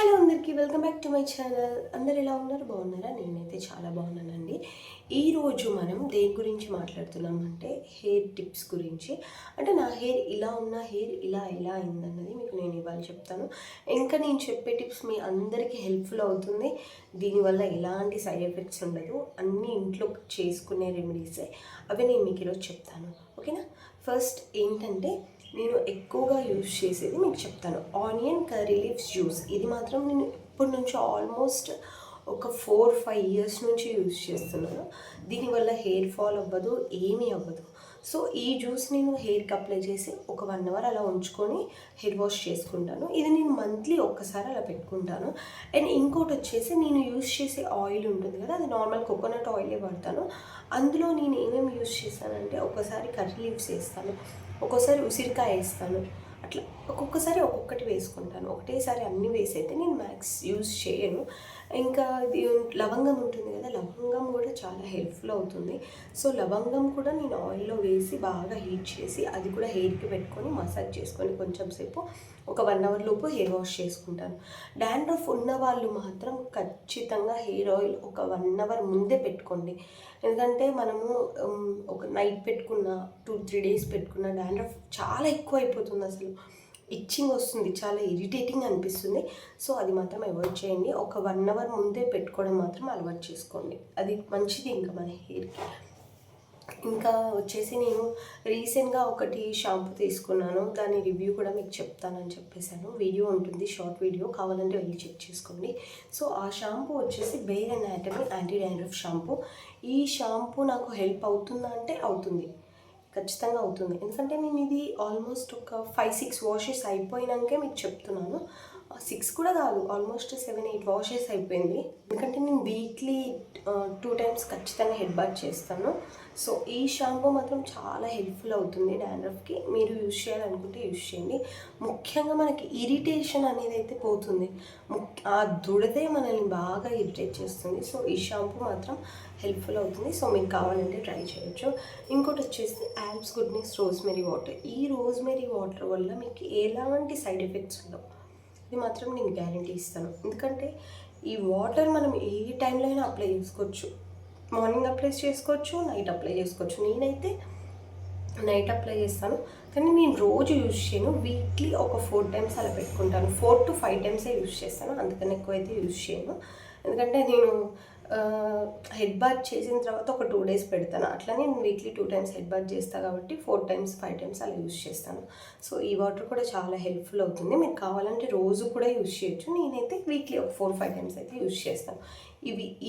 Hello అందరికీ welcome back to my channel. అందరు ఎలా ఉన్నారు? బాగున్నారా? నేనైతే చాలా బాగున్నానండి. ఈరోజు మనం దేని గురించి మాట్లాడుతున్నామంటే హెయిర్ టిప్స్ గురించి. అంటే నా హెయిర్ ఇలా ఉన్న హెయిర్ ఇలా ఎలా అయిందన్నది మీకు నేను ఇవాళ చెప్తాను. ఇంకా నేను చెప్పే టిప్స్ మీ అందరికీ హెల్ప్ఫుల్ అవుతుంది. దీనివల్ల ఎలాంటి సైడ్ ఎఫెక్ట్స్ ఉండదు. అన్నీ ఇంట్లో చేసుకునే రెమెడీసే. అవి నేను మీకు ఈరోజు చెప్తాను. ఓకేనా? ఫస్ట్ ఏంటంటే నేను ఎక్కువగా యూజ్ చేసేది మీకు చెప్తాను. Onion curry leaves juice. ఇది మాత్రం నేను ఇప్పటి నుంచి ఆల్మోస్ట్ ఒక 4-5 ఇయర్స్ నుంచి యూజ్ చేస్తున్నాను. దీనివల్ల హెయిర్ ఫాల్ అవ్వదు, ఏమీ అవ్వదు. సో ఈ జ్యూస్ నేను హెయిర్కి అప్లై చేసి ఒక 1 అవర్ అలా ఉంచుకొని హెయిర్ వాష్ చేసుకుంటాను. ఇది నేను మంత్లీ ఒక్కసారి అలా పెట్టుకుంటాను. అండ్ ఇంకోటి వచ్చేసి నేను యూజ్ చేసే ఆయిల్ ఉంటుంది కదా, అది నార్మల్ కోకోనట్ ఆయిలే వాడతాను. అందులో నేను ఏమేమి యూజ్ చేస్తానంటే ఒకసారి కర్రీ లీవ్స్ వేస్తాను, ఒక్కోసారి ఉసిరికాయ వేస్తాను. అట్లా ఒక్కొక్కసారి ఒక్కొక్కటి వేసుకుంటాను. ఒకటేసారి అన్నీ వేసి అయితే నేను మ్యాక్స్ యూజ్ చేయను. ఇంకా ఇది లవంగం ఉంటుంది కదా, లవంగం కూడా చాలా హెల్ప్ఫుల్ అవుతుంది. సో లవంగం కూడా నేను ఆయిల్లో వేసి బాగా హీట్ చేసి అది కూడా హెయిర్కి పెట్టుకొని మసాజ్ చేసుకొని కొంచెం సేపు ఒక 1 అవర్ లోపు హెయిర్ వాష్ చేసుకుంటాను. డాండ్రఫ్ ఉన్న వాళ్ళు మాత్రం ఖచ్చితంగా హెయిర్ ఆయిల్ ఒక 1 అవర్ ముందే పెట్టుకోండి. ఎందుకంటే మనము ఒక నైట్ పెట్టుకున్న 2-3 డేస్ పెట్టుకున్న డాండ్రఫ్ చాలా ఎక్కువ అయిపోతుంది. అసలు ఇచ్చింగ్ వస్తుంది, చాలా ఇరిటేటింగ్ అనిపిస్తుంది. సో అది మాత్రం అవాయిడ్ చేయండి. ఒక 1 అవర్ ముందే పెట్టుకోవడం మాత్రం అలవాటు చేసుకోండి. అది మంచిది ఇంకా మన హెయిర్కి. ఇంకా వచ్చేసి నేను రీసెంట్గా ఒకటి షాంపూ తీసుకున్నాను. దాని రివ్యూ కూడా మీకు చెప్తానని చెప్పేశాను. వీడియో ఉంటుంది, షార్ట్ వీడియో, కావాలంటే వెళ్ళి చెక్ చేసుకోండి. సో ఆ షాంపూ వచ్చేసి bare anatomy anti dandruff shampoo. ఈ షాంపూ నాకు హెల్ప్ అవుతుందా అంటే అవుతుంది, ఖచ్చితంగా అవుతుంది. ఎందుకంటే నేను ఇది ఆల్మోస్ట్ ఒక 5-6 వాషెస్ అయిపోయినాకే మీకు చెప్తున్నాను. 6 కూడా కాదు, ఆల్మోస్ట్ 7-8 వాషెస్ అయిపోయింది. ఎందుకంటే నేను వీక్లీ 2 టైమ్స్ ఖచ్చితంగా హెడ్ బాత్ చేస్తాను. సో ఈ షాంపూ మాత్రం చాలా హెల్ప్ఫుల్ అవుతుంది డాండ్రఫ్కి. మీరు యూజ్ చేయాలనుకుంటే యూజ్ చేయండి. ముఖ్యంగా మనకి ఇరిటేషన్ అనేది అయితే పోతుంది. ఆ దుడదే మనల్ని బాగా ఇరిటేట్ చేస్తుంది. సో ఈ షాంపూ మాత్రం హెల్ప్ఫుల్ అవుతుంది. సో మీకు కావాలంటే ట్రై చేయొచ్చు. ఇంకోటి వచ్చేసి ఆల్ప్స్ గుడ్నెస్ రోజ్మెరీ వాటర్. ఈ రోజ్మెరీ వాటర్ వల్ల మీకు ఎలాంటి సైడ్ ఎఫెక్ట్స్ ఉండవు. ఇది మాత్రం నేను గ్యారంటీ ఇస్తాను. ఎందుకంటే ఈ వాటర్ మనం ఏ టైంలో అయినా అప్లై చేసుకోవచ్చు. మార్నింగ్ అప్లై చేసుకోవచ్చు, నైట్ అప్లై చేసుకోవచ్చు. నేనైతే నైట్ అప్లై చేస్తాను, కానీ నేను రోజు యూజ్ చేయను. వీక్లీ ఒక 4 టైమ్స్ అలా పెట్టుకుంటాను. 4-5 టైమ్సే యూజ్ చేస్తాను, అందుకని ఎక్కువ అయితే యూజ్ చేయను. ఎందుకంటే నేను హెడ్ బాత్ చేసిన తర్వాత ఒక 2 డేస్ పెడతాను. అట్లనే నేను వీక్లీ 2 టైమ్స్ హెడ్ బాత్ చేస్తాను కాబట్టి 4 టైమ్స్ 5 టైమ్స్ అలా యూజ్ చేస్తాను. సో ఈ వాటర్ కూడా చాలా హెల్ప్ఫుల్ అవుతుంది. మీరు కావాలంటే రోజు కూడా యూజ్ చేయొచ్చు. నేనైతే వీక్లీ ఒక 4-5 టైమ్స్ అయితే యూజ్ చేస్తాను.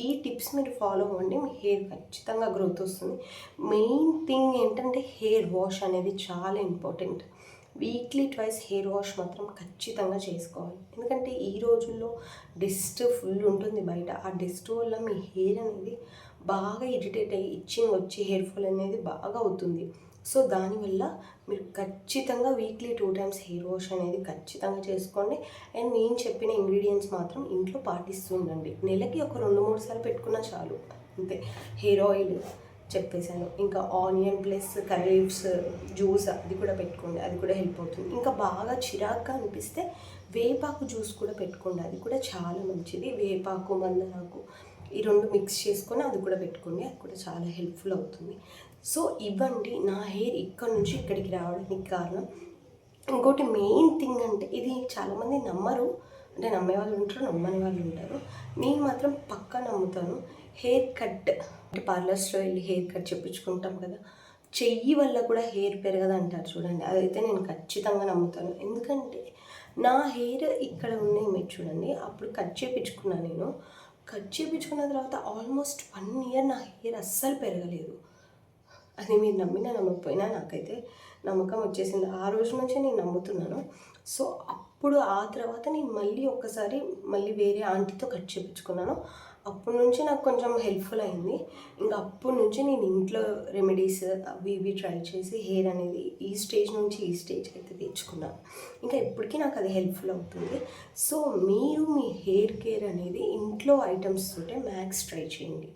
ఈ టిప్స్ మీరు ఫాలో అవ్వండి, మీ హెయిర్ ఖచ్చితంగా గ్రోత్ వస్తుంది. మెయిన్ థింగ్ ఏంటంటే హెయిర్ వాష్ అనేది చాలా ఇంపార్టెంట్. వీక్లీ 2 హెయిర్ వాష్ మాత్రం ఖచ్చితంగా చేసుకోవాలి. ఎందుకంటే ఈ రోజుల్లో డస్ట్ ఫుల్ ఉంటుంది బయట. ఆ డస్ట్ వల్ల మీ హెయిర్ అనేది బాగా ఇరిటేట్ అయ్యి ఇచ్చింగ్ వచ్చి హెయిర్ ఫాల్ అనేది బాగా అవుతుంది. సో దానివల్ల మీరు ఖచ్చితంగా వీక్లీ 2 టైమ్స్ హెయిర్ వాష్ అనేది ఖచ్చితంగా చేసుకోండి. అండ్ నేను చెప్పిన ఇంగ్రీడియంట్స్ మాత్రం ఇంట్లో పాటిస్తూ ఉండండి. నెలకి ఒక 2-3 సార్లు పెట్టుకున్నా చాలు, అంతే. హెయిర్ ఆయిల్ చెప్పేశాను. ఇంకా onion plus curry leaves juice అది కూడా పెట్టుకోండి, అది కూడా హెల్ప్ అవుతుంది. ఇంకా బాగా చిరాగ్గా అనిపిస్తే వేపాకు జ్యూస్ కూడా పెట్టుకోండి, అది కూడా చాలా మంచిది. వేపాకు, మందారాకు ఈ 2 మిక్స్ చేసుకొని అది కూడా పెట్టుకోండి, అది కూడా చాలా హెల్ప్ఫుల్ అవుతుంది. సో ఇవ్వండి నా హెయిర్ ఇక్కడ నుంచి ఇక్కడికి రావడానికి కారణం. ఇంకోటి మెయిన్ థింగ్ అంటే, ఇది చాలామంది నమ్మరు, అంటే నమ్మే వాళ్ళు ఉంటారు, నమ్మని వాళ్ళు ఉంటారు. నేను మాత్రం పక్కా నమ్ముతాను. హెయిర్ కట్ అంటే పార్లర్స్లో వెళ్ళి హెయిర్ కట్ చేయించుకుంటాం కదా, చెయ్యి వల్ల కూడా హెయిర్ పెరగదు అంటారు చూడండి. అదైతే నేను ఖచ్చితంగా నమ్ముతాను. ఎందుకంటే నా హెయిర్ ఇక్కడ ఉన్నాయి మీరు చూడండి. అప్పుడు కట్ చేయించుకున్నాను నేను. కట్ చేయించుకున్న తర్వాత ఆల్మోస్ట్ 1 ఇయర్ నా హెయిర్ అస్సలు పెరగలేదు. అది మీరు నమ్మినా నమ్మకపోయినా నాకైతే నమ్మకం వచ్చేసింది. ఆ రోజు నుంచే నేను నమ్ముతున్నాను. సో అప్పుడు ఆ తర్వాత నేను మళ్ళీ వేరే ఆంటీతో కట్ చేయించుకున్నాను. అప్పటి నుంచి నాకు కొంచెం హెల్ప్ఫుల్ అయింది. ఇంకా అప్పటి నుంచి నేను ఇంట్లో రెమెడీస్ అవి ఇవి ట్రై చేసి హెయిర్ అనేది ఈ స్టేజ్ నుంచి ఈ స్టేజ్కి అయితే తెచ్చుకున్నాను. ఇంకా ఇప్పటికీ నాకు అది హెల్ప్ఫుల్ అవుతుంది. సో మీరు మీ హెయిర్ కేర్ అనేది ఇంట్లో ఐటమ్స్ తోటే మ్యాక్స్ ట్రై చేయండి.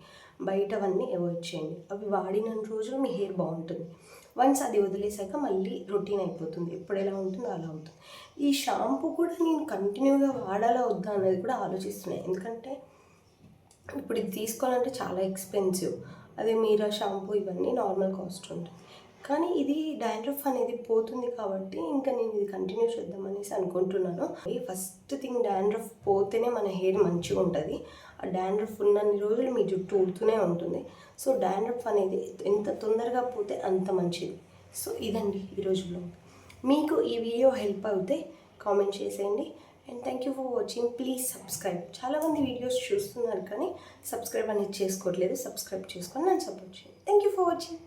బయటవన్నీ అవాయిడ్ చేయండి. అవి వాడిన రోజులు మీ హెయిర్ బాగుంటుంది. వన్స్ అది వదిలేసాక మళ్ళీ రొటీన్ అయిపోతుంది. ఎప్పుడు ఎలా ఉంటుందో అలా అవుతుంది. ఈ షాంపూ కూడా నేను కంటిన్యూగా వాడాలా వద్దా అనేది కూడా ఆలోచిస్తున్నాను. ఎందుకంటే ఇప్పుడు ఇది తీసుకోవాలంటే చాలా ఎక్స్పెన్సివ్. అదే మీరా షాంపూ ఇవన్నీ నార్మల్ కాస్ట్ ఉంటుంది. కానీ ఇది డాండ్రఫ్ అనేది పోతుంది కాబట్టి ఇంకా నేను ఇది కంటిన్యూ చేద్దామనేసి అనుకుంటున్నాను. ఈ ఫస్ట్ థింగ్ డాండ్రఫ్ పోతేనే మన హెయిర్ మంచిగా ఉంటుంది. ఆ డాండ్రఫ్ ఉన్నన్ని రోజులు మీ జుట్టు ఊడుతూనే ఉంటుంది. సో డాండ్రఫ్ అనేది ఎంత తొందరగా పోతే అంత మంచిది. సో ఇదండి ఈరోజు బ్లాగ్. మీకు ఈ వీడియో హెల్ప్ అవుతే కామెంట్ చేసేయండి. And thank you for watching. Please subscribe. చాలామంది వీడియోస్ చూస్తున్నారు కానీ సబ్స్క్రైబ్ అనేది చేసుకోవట్లేదు. సబ్స్క్రైబ్ చేసుకొని నన్ను సపోర్ట్ చేయండి. Thank you for watching.